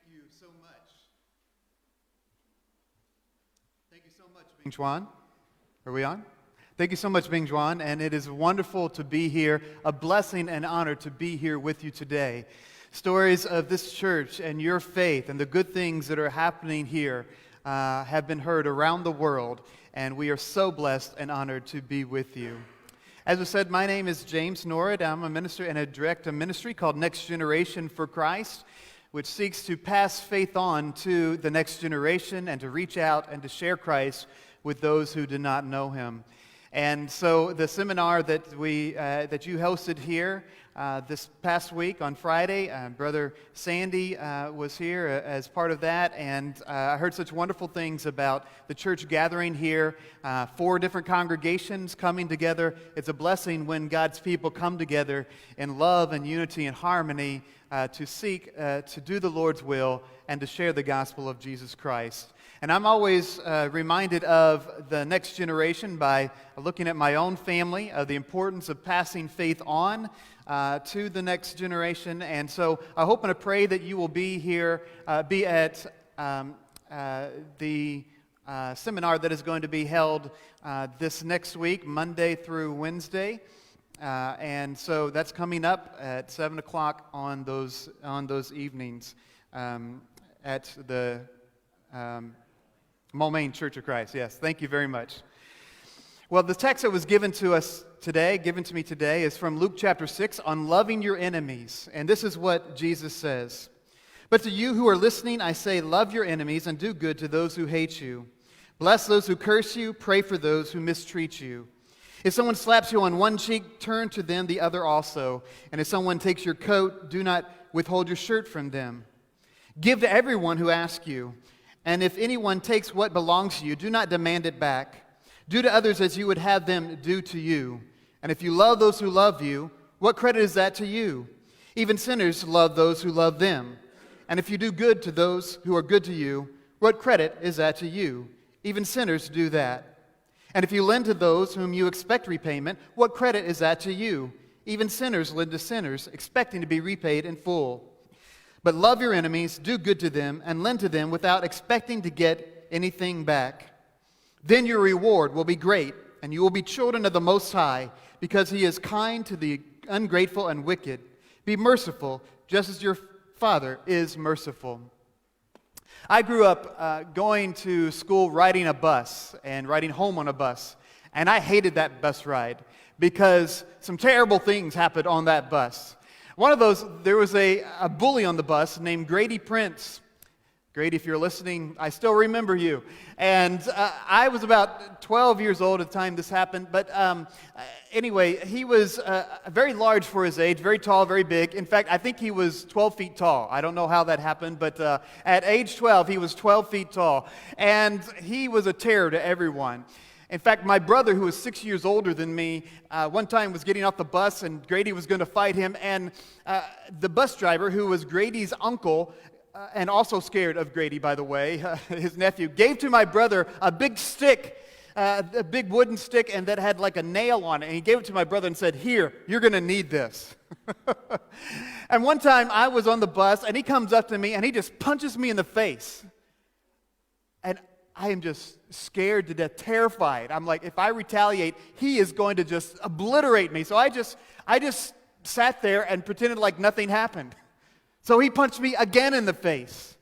Thank you so much. Thank you so much, Bing Juan. Are we on? Thank you so much, Bing Juan, and it is wonderful to be here, a blessing and honor to be here with you today. Stories of this church and your faith and the good things that are happening here have been heard around the world, and we are so blessed and honored to be with you. As I said, my name is James Norrid. I'm a minister and I direct a ministry called Next Generation for Christ, which seeks to pass faith on to the next generation and to reach out and to share Christ with those who do not know Him. And so the seminar that you hosted here this past week on Friday, Brother Sandy was here as part of that, and I heard such wonderful things about the church gathering here, 4 different congregations coming together. It's a blessing when God's people come together in love and unity and harmony to seek to do the Lord's will and to share the gospel of Jesus Christ. And I'm always reminded of the next generation by looking at my own family, of the importance of passing faith on to the next generation. And so I hope and I pray that you will be here, be at the seminar that is going to be held this next week, Monday through Wednesday. And so that's coming up at 7 o'clock on those evenings at the Moulmein Church of Christ. Yes, thank you very much. Well, the text that was given to me today, is from Luke chapter 6 on loving your enemies. And this is what Jesus says. But to you who are listening, I say, love your enemies and do good to those who hate you. Bless those who curse you, pray for those who mistreat you. If someone slaps you on one cheek, turn to them the other also. And if someone takes your coat, do not withhold your shirt from them. Give to everyone who asks you. And if anyone takes what belongs to you, do not demand it back. Do to others as you would have them do to you. And if you love those who love you, what credit is that to you? Even sinners love those who love them. And if you do good to those who are good to you, what credit is that to you? Even sinners do that. And if you lend to those whom you expect repayment, what credit is that to you? Even sinners lend to sinners, expecting to be repaid in full. But love your enemies, do good to them, and lend to them without expecting to get anything back. Then your reward will be great, and you will be children of the Most High, because He is kind to the ungrateful and wicked. Be merciful, just as your Father is merciful. I grew up going to school riding a bus and riding home on a bus, and I hated that bus ride because some terrible things happened on that bus. One of those, there was a bully on the bus named Grady Prince. Grady, if you're listening, I still remember you. And I was about 12 years old at the time this happened. But anyway, he was very large for his age, very tall, very big. In fact, I think he was 12 feet tall. I don't know how that happened, but at age 12, he was 12 feet tall. And he was a terror to everyone. In fact, my brother, who was 6 years older than me, one time was getting off the bus and Grady was going to fight him. And the bus driver, who was Grady's uncle, and also scared of Grady, by the way, his nephew, gave to my brother a big stick, a big wooden stick, and that had like a nail on it. And he gave it to my brother and said, "Here, you're going to need this." And one time I was on the bus and he comes up to me and he just punches me in the face. And I am just scared to death, terrified. I'm like, if I retaliate, he is going to just obliterate me. So I just sat there and pretended like nothing happened. So he punched me again in the face,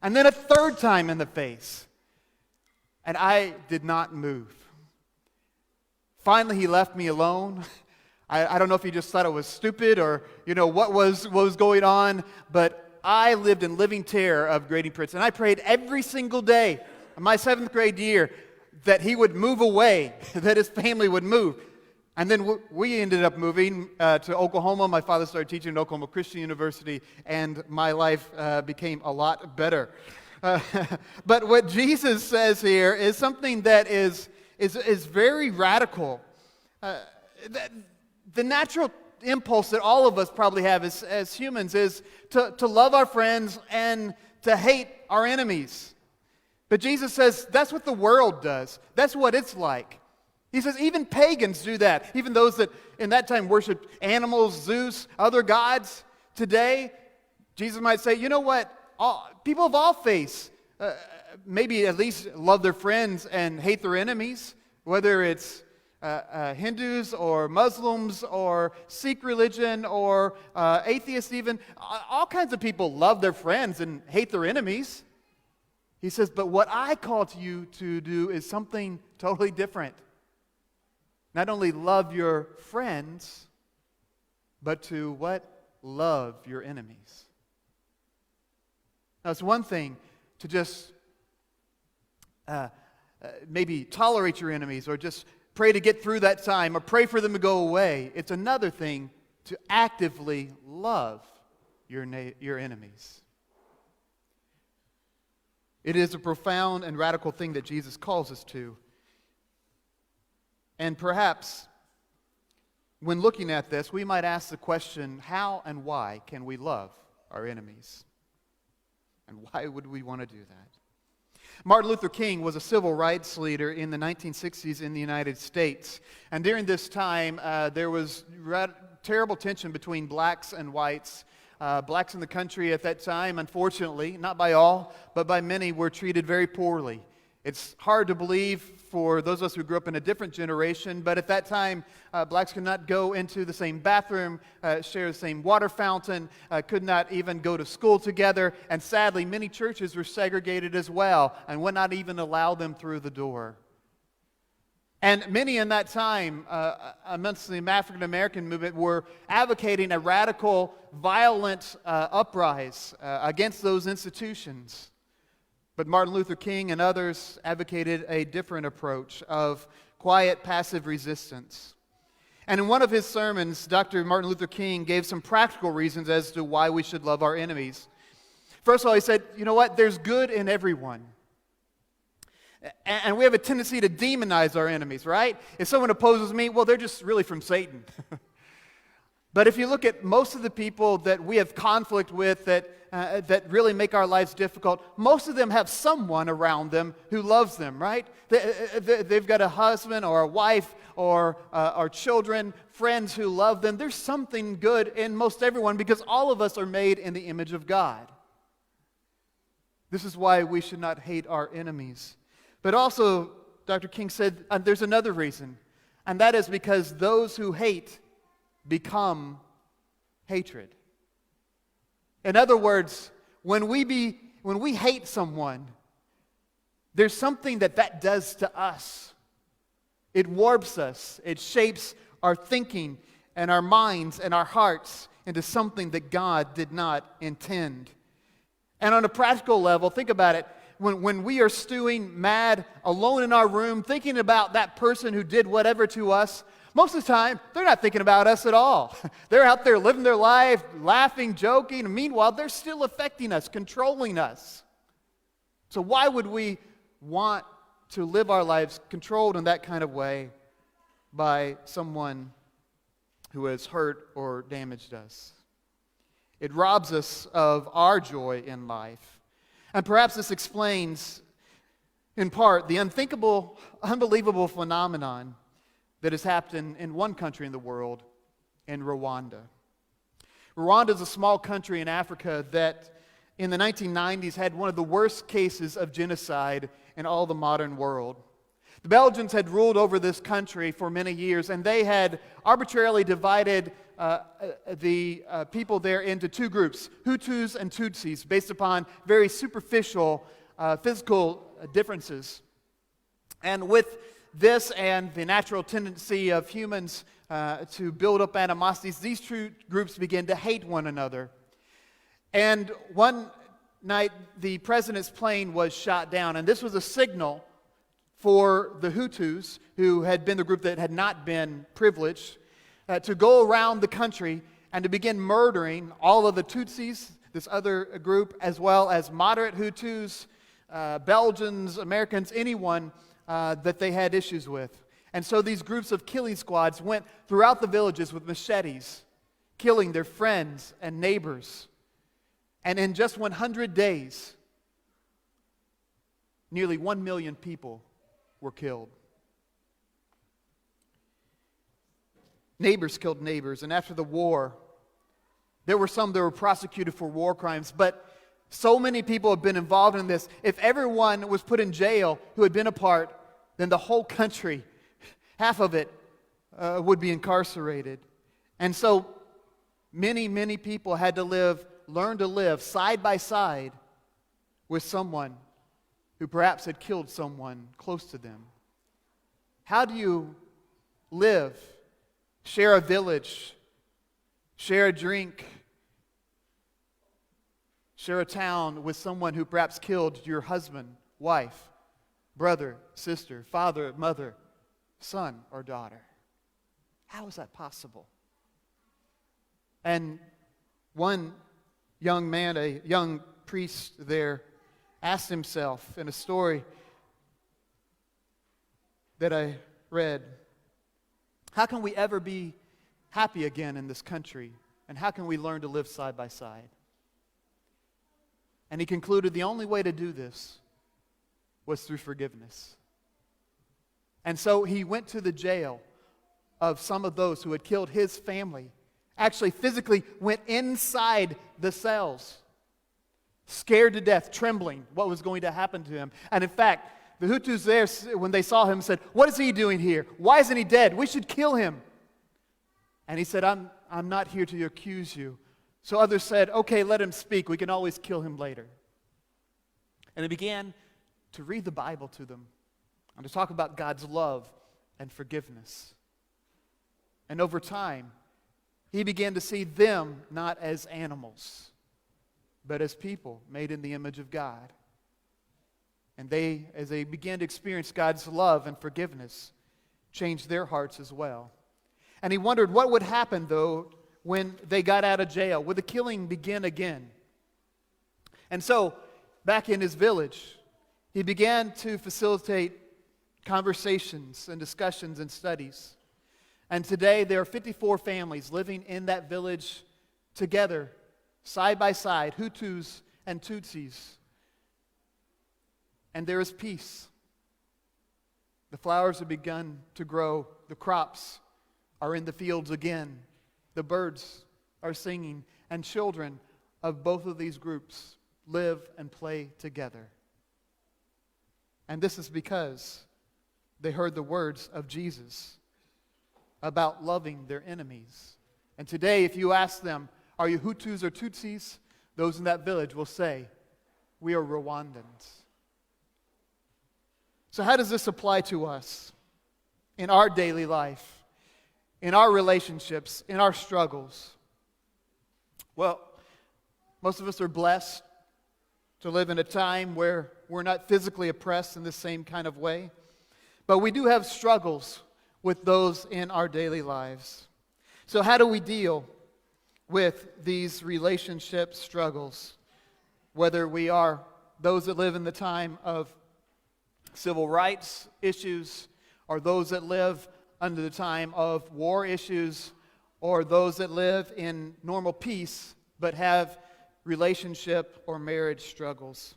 and then a third time in the face. And I did not move. Finally, he left me alone. I don't know if he just thought it was stupid or, what was going on, but I lived in living terror of Grady Prince. And I prayed every single day in my 7th grade year that he would move away, that his family would move. And then we ended up moving to Oklahoma. My father started teaching at Oklahoma Christian University, and my life became a lot better. But what Jesus says here is something that is very radical. The natural impulse that all of us probably have as humans is to love our friends and to hate our enemies. But Jesus says that's what the world does. That's what it's like. He says even pagans do that. Even those that in that time worshiped animals, Zeus, other gods. Today, Jesus might say, you know what? People of all faiths maybe at least love their friends and hate their enemies, whether it's Hindus or Muslims or Sikh religion or atheists even. All kinds of people love their friends and hate their enemies. He says, but what I call to you to do is something totally different. Not only love your friends, but to what? Love your enemies. Now, it's one thing to just maybe tolerate your enemies or just pray to get through that time or pray for them to go away. It's another thing to actively love your enemies. It is a profound and radical thing that Jesus calls us to. And perhaps when looking at this, we might ask the question, how and why can we love our enemies? And why would we want to do that? Martin Luther King was a civil rights leader in the 1960s in the United States. And during this time, there was terrible tension between blacks and whites. Blacks in the country at that time, unfortunately, not by all, but by many, were treated very poorly. It's hard to believe for those of us who grew up in a different generation, but at that time, blacks could not go into the same bathroom, share the same water fountain, could not even go to school together, and sadly, many churches were segregated as well and would not even allow them through the door. And many in that time, amongst the African American movement, were advocating a radical, violent uprise against those institutions. But Martin Luther King and others advocated a different approach of quiet, passive resistance. And in one of his sermons, Dr. Martin Luther King gave some practical reasons as to why we should love our enemies. First of all, he said, you know what? There's good in everyone. And we have a tendency to demonize our enemies, right? If someone opposes me, well, they're just really from Satan. But if you look at most of the people that we have conflict with that really make our lives difficult, most of them have someone around them who loves them, right? They've got a husband or a wife or children, friends who love them. There's something good in most everyone because all of us are made in the image of God. This is why we should not hate our enemies. But also, Dr. King said, there's another reason, and that is because those who hate become hatred. In other words, when we hate someone, there's something that does to us. It warps us. It shapes our thinking and our minds and our hearts into something that God did not intend. And on a practical level, think about it. When we are stewing mad alone in our room, thinking about that person who did whatever to us, most of the time, they're not thinking about us at all. They're out there living their life, laughing, joking, and meanwhile, they're still affecting us, controlling us. So why would we want to live our lives controlled in that kind of way by someone who has hurt or damaged us? It robs us of our joy in life. And perhaps this explains, in part, the unthinkable, unbelievable phenomenon that has happened in one country in the world, in Rwanda. Rwanda is a small country in Africa that in the 1990s had one of the worst cases of genocide in all the modern world. The Belgians had ruled over this country for many years, and they had arbitrarily divided the people there into two groups, Hutus and Tutsis, based upon very superficial physical differences. And with this and the natural tendency of humans to build up animosities, these two groups began to hate one another. And one night, the president's plane was shot down, and this was a signal for the Hutus, who had been the group that had not been privileged, to go around the country and to begin murdering all of the Tutsis, this other group, as well as moderate Hutus, Belgians, Americans, anyone that they had issues with. And so these groups of killing squads went throughout the villages with machetes, killing their friends and neighbors. And in just 100 days, nearly 1 million people were killed. Neighbors killed neighbors, and after the war, there were some that were prosecuted for war crimes, but So many people have been involved in this. If everyone was put in jail who had been a part, then the whole country, half of it, would be incarcerated. And so many, many people had to learn to live side by side with someone who perhaps had killed someone close to them. How do you live, share a village, share a drink, share a town with someone who perhaps killed your husband, wife, brother, sister, father, mother, son, or daughter? How is that possible? And one young man, a young priest there, asked himself in a story that I read, how can we ever be happy again in this country? And how can we learn to live side by side? And he concluded the only way to do this was through forgiveness. And so he went to the jail of some of those who had killed his family, actually physically went inside the cells, scared to death, trembling what was going to happen to him. And in fact, the Hutus there, when they saw him, said, "What is he doing here? Why isn't he dead? We should kill him." And he said, I'm not here to accuse you. So others said, "Okay, let him speak. We can always kill him later." And he began to read the Bible to them and to talk about God's love and forgiveness. And over time, he began to see them not as animals, but as people made in the image of God. And they, as they began to experience God's love and forgiveness, changed their hearts as well. And he wondered what would happen, though, when they got out of jail. Would the killing begin again? And so, back in his village, he began to facilitate conversations and discussions and studies. And today, there are 54 families living in that village together, side by side, Hutus and Tutsis. And there is peace. The flowers have begun to grow. The crops are in the fields again. The birds are singing. And children of both of these groups live and play together. And this is because they heard the words of Jesus about loving their enemies. And today, if you ask them, "Are you Hutus or Tutsis?" those in that village will say, "We are Rwandans." So how does this apply to us in our daily life, in our relationships, in our struggles? Well, most of us are blessed to live in a time where we're not physically oppressed in the same kind of way. But we do have struggles with those in our daily lives. So how do we deal with these relationship struggles? Whether we are those that live in the time of civil rights issues, or those that live under the time of war issues, or those that live in normal peace but have relationship or marriage struggles.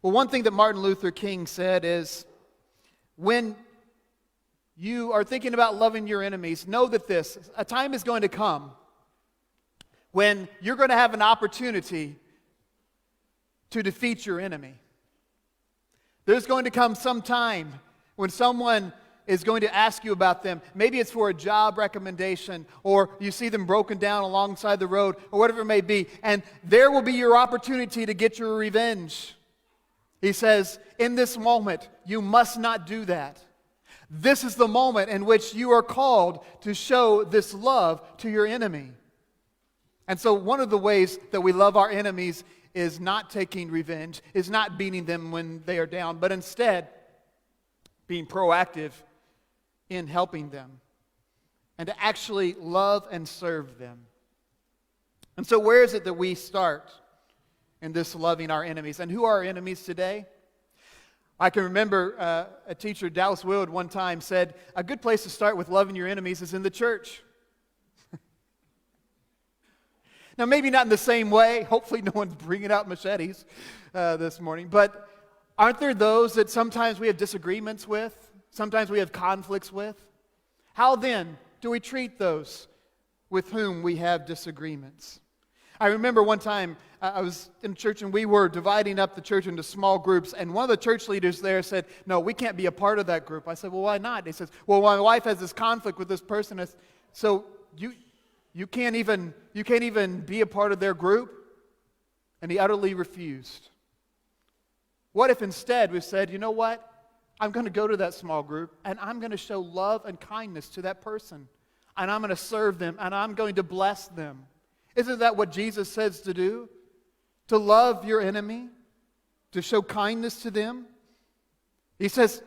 Well, one thing that Martin Luther King said is, when you are thinking about loving your enemies, know that a time is going to come when you're going to have an opportunity to defeat your enemy. There's going to come some time when someone is going to ask you about them. Maybe it's for a job recommendation, or you see them broken down alongside the road, or whatever it may be, and there will be your opportunity to get your revenge. He says, in this moment, you must not do that. This is the moment in which you are called to show this love to your enemy. And so one of the ways that we love our enemies is not taking revenge, is not beating them when they are down, but instead being proactive in helping them and to actually love and serve them. And so where is it that we start in this loving our enemies? And who are our enemies today? I can remember a teacher, Dallas Willard, one time said, a good place to start with loving your enemies is in the church. Now, maybe not in the same way. Hopefully no one's bringing out machetes this morning. But aren't there those that sometimes we have disagreements with? Sometimes we have conflicts with? How then do we treat those with whom we have disagreements? I remember one time I was in church and we were dividing up the church into small groups, and one of the church leaders there said, "No, we can't be a part of that group." I said, "Well, why not?" He says, "Well, my wife has this conflict with this person, so you can't even be a part of their group?" And he utterly refused. What if instead we said, "You know what? I'm going to go to that small group and I'm going to show love and kindness to that person, and I'm going to serve them and I'm going to bless them"? Isn't that what Jesus says to do? To love your enemy, to show kindness to them. He says,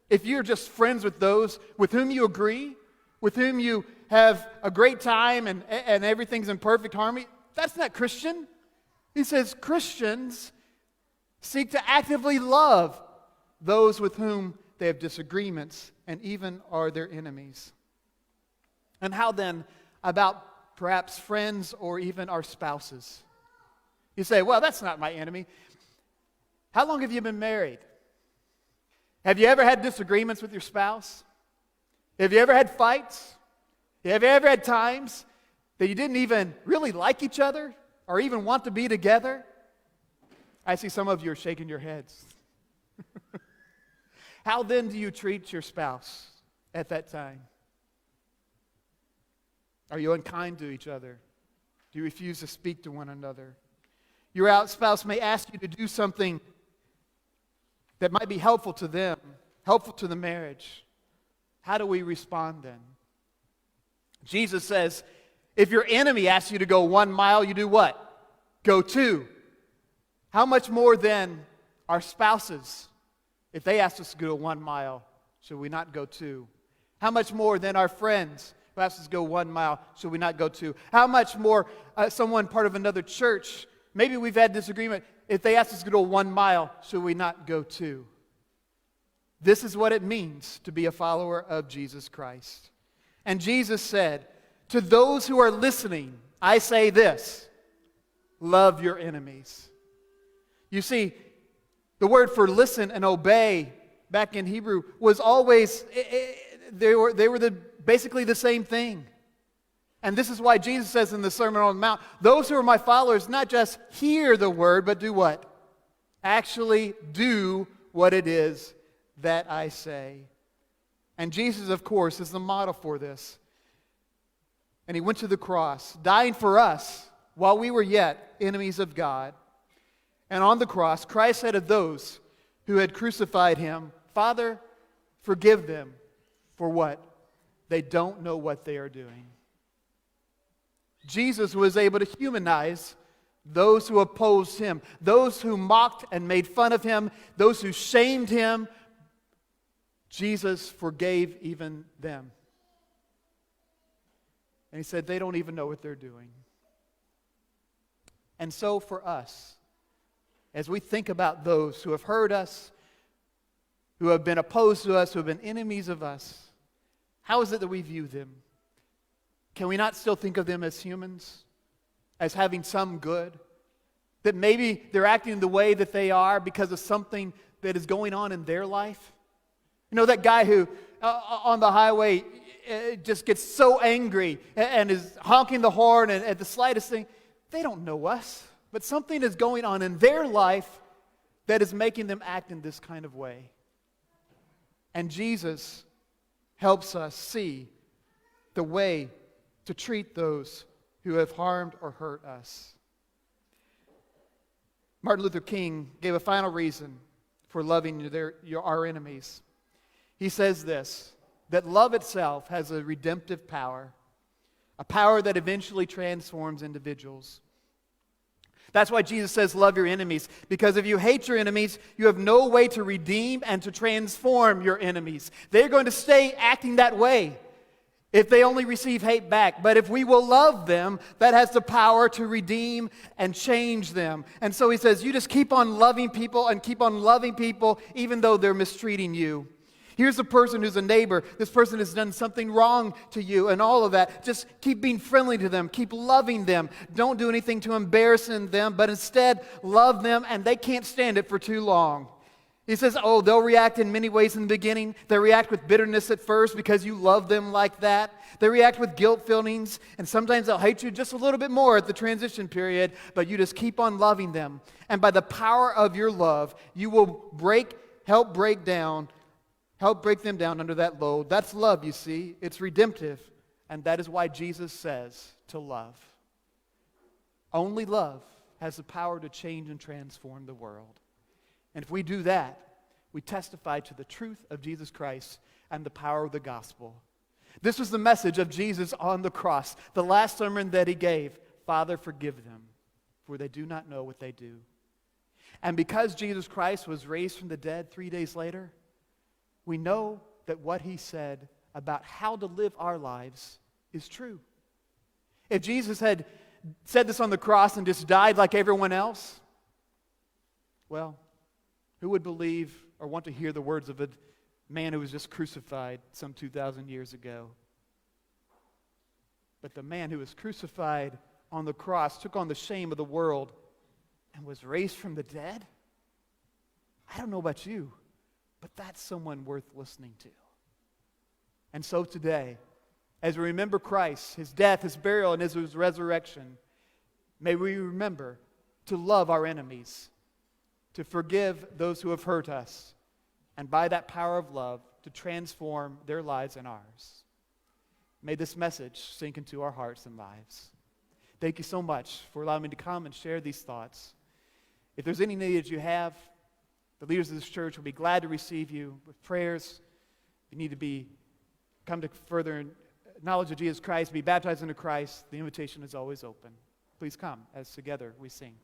if you're just friends with those with whom you agree, with whom you have a great time and everything's in perfect harmony, that's not Christian. He says Christians seek to actively love those with whom they have disagreements and even are their enemies. And how then about perhaps friends or even our spouses? You say, "Well, that's not my enemy." How long have you been married? Have you ever had disagreements with your spouse? Have you ever had fights? Have you ever had times that you didn't even really like each other or even want to be together? I see some of you are shaking your heads. How then do you treat your spouse at that time? Are you unkind to each other? Do you refuse to speak to one another? Your spouse may ask you to do something that might be helpful to them, helpful to the marriage. How do we respond then? Jesus says, if your enemy asks you to go 1 mile, you do what? Go 2. How much more then our spouses, if they ask us to go 1 mile, should we not go 2? How much more than our friends who ask us to go 1 mile, should we not go 2? How much more someone part of another church, maybe we've had disagreement, if they ask us to go 1 mile, should we not go 2? This is what it means to be a follower of Jesus Christ. And Jesus said, to those who are listening, I say this, love your enemies. You see, the word for listen and obey back in Hebrew was always, they were basically the same thing. And this is why Jesus says in the Sermon on the Mount, those who are my followers not just hear the word, but do what? Actually do what it is that I say. And Jesus, of course, is the model for this. And he went to the cross, dying for us while we were yet enemies of God. And on the cross, Christ said of those who had crucified him, Father, forgive them for what? They don't know what they are doing. Jesus was able to humanize those who opposed him, those who mocked and made fun of him, those who shamed him. Jesus forgave even them. And he said, they don't even know what they're doing. And so for us, as we think about those who have hurt us, who have been opposed to us, who have been enemies of us, how is it that we view them? Can we not still think of them as humans, as having some good? That maybe they're acting the way that they are because of something that is going on in their life? You know, that guy who on the highway just gets so angry and is honking the horn and at the slightest thing. They don't know us, but something is going on in their life that is making them act in this kind of way. And Jesus helps us see the way to treat those who have harmed or hurt us. Martin Luther King gave a final reason for loving our enemies. He says this, that love itself has a redemptive power, a power that eventually transforms individuals. That's why Jesus says love your enemies, because if you hate your enemies, you have no way to redeem and to transform your enemies. They're going to stay acting that way if they only receive hate back. But if we will love them, that has the power to redeem and change them. And so he says, you just keep on loving people and keep on loving people even though they're mistreating you. Here's a person who's a neighbor. This person has done something wrong to you and all of that. Just keep being friendly to them. Keep loving them. Don't do anything to embarrass them, but instead love them, and they can't stand it for too long. He says, oh, they'll react in many ways in the beginning. They react with bitterness at first because you love them like that. They react with guilt feelings, and sometimes they'll hate you just a little bit more at the transition period, but you just keep on loving them. And by the power of your love, you will help break them down under that load. That's love, you see. It's redemptive, and that is why Jesus says to love. Only love has the power to change and transform the world. And if we do that, we testify to the truth of Jesus Christ and the power of the gospel. This was the message of Jesus on the cross, the last sermon that he gave. Father, forgive them, for they do not know what they do. And because Jesus Christ was raised from the dead 3 days later, we know that what he said about how to live our lives is true. If Jesus had said this on the cross and just died like everyone else, well, who would believe or want to hear the words of a man who was just crucified some 2,000 years ago? But the man who was crucified on the cross took on the shame of the world and was raised from the dead? I don't know about you, but that's someone worth listening to. And so today, as we remember Christ, his death, his burial, and his resurrection, may we remember to love our enemies, to forgive those who have hurt us, and by that power of love, to transform their lives and ours. May this message sink into our hearts and lives. Thank you so much for allowing me to come and share these thoughts. If there's any need that you have, the leaders of this church will be glad to receive you with prayers. If you need to come to further knowledge of Jesus Christ, be baptized into Christ, the invitation is always open. Please come as together we sing.